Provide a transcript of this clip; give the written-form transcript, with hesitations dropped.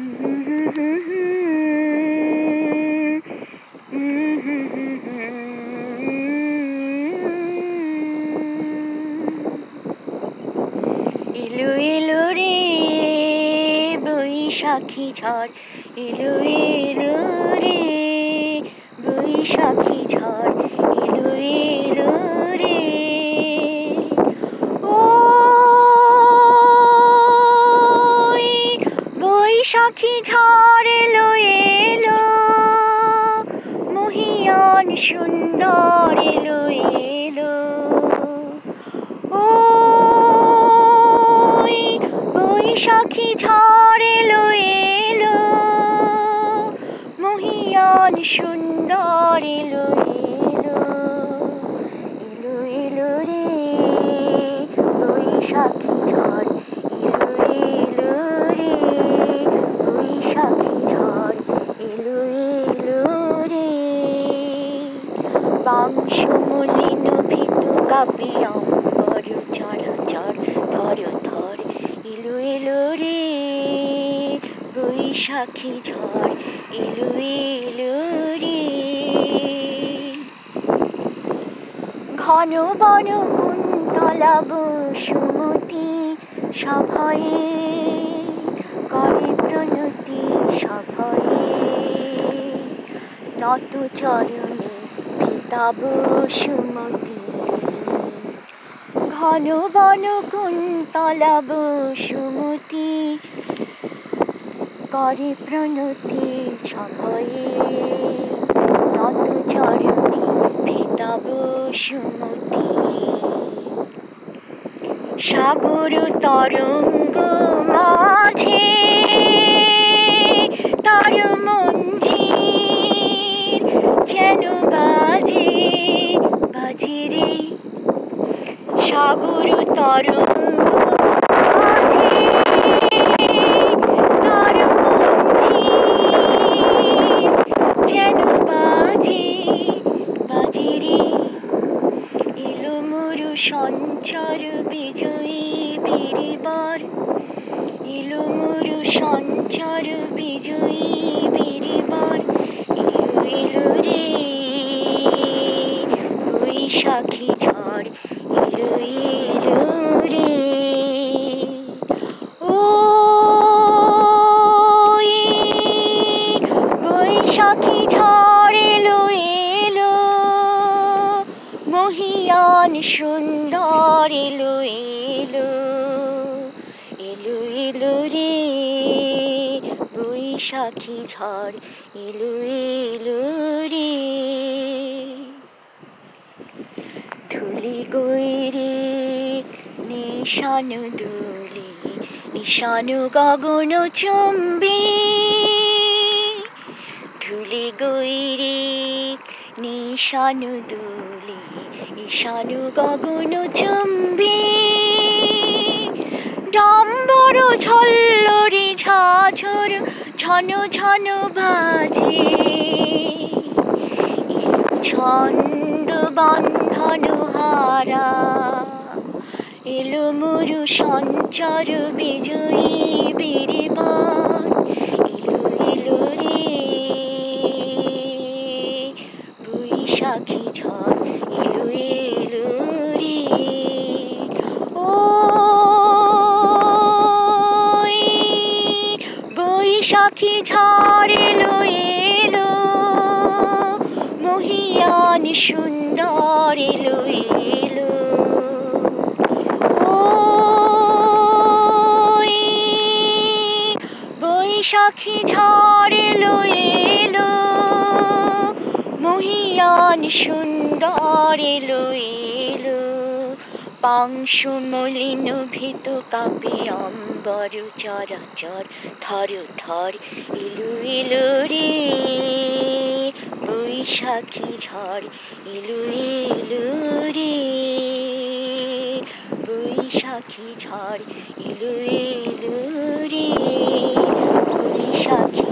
এলো এলো রে বৈশাখী ঝড়, এলো এলো রে বৈশাখী ঝড়, এলো এলো রে। ও বৈশাখী ঝড় এলো এলো, মহিয়ান সুন্দর এলো এলো। ও বৈশাখী ঝড় এলো এলো, মহিয়ান সুন্দর এলো এলো। এলো এলো রে বৈশাখী ঝড়, এলো এলো রে বৈশাখী ঝড়, এলো এলো রে। বাংশ মলিন ভীতু কাঁপে অম্বর চরাচর থর থর, এলো এলো রে বৈশাখী ঝড়, এলো এলো রে। ঘন বন কুন্তলা বসুমতী সভয়ে করে প্রণতি সভয়ে, নত চরণে পিতা বসুমতী। ঘন বন কুন্তলা বসুমতী করে প্রণতি সভয়ে, নত চরণে পিতা বসুমতী। সাগর তরঙ্গ মাঝে তার মঞ্জির যেন বাজে বাজে রে। সাগর তরঙ্গ মাঝে তার মঞ্জির যেন বাজে বাজে রে। এলো মরু সঞ্চার বিজয়ী বীরবার, এলো মরু সঞ্চার বিজয়ী বীরবার, এলো এলো রে বৈশাখী ঝড়, এলো এলো রে। ও বৈশাখী ঝড় এলো এলো, মহিয়ান সুন্দর এলো এলো। এলো এলো রে বৈশাখী ঝড়, এলো এলো রে। ধুলি গৈরে নিশান দুলি, ঈশান গগন চুম্বি। ধুলি গৈরে নিশান দুলি, ঈশান গগন চুম্বি। ডাম্বর ঝল্লরি ঝাঝর ঝন ঝন বাজে, এলো ছন্দ বন্ধন হারা, এলো মরু সঞ্চার বিজয়ী বীরবার, এলো এলো রে বৈশাখী ঝড়, এলো এলো রে। ও বৈশাখী ঝড় এলো এলো, মহিয়ান সুন্দর এলো এলো। ও বৈশাখী ঝড় এলো এলো, মহিয়ান সুন্দর এলো এলো। পাংশু মলিন ভীত কাঁপে অম্বর চরাচর থর থর, এলো এলো রে বৈশাখী ঝড়, এলো এলো রে বৈশাখী ঝড়, এলো এলো রে বৈশাখী।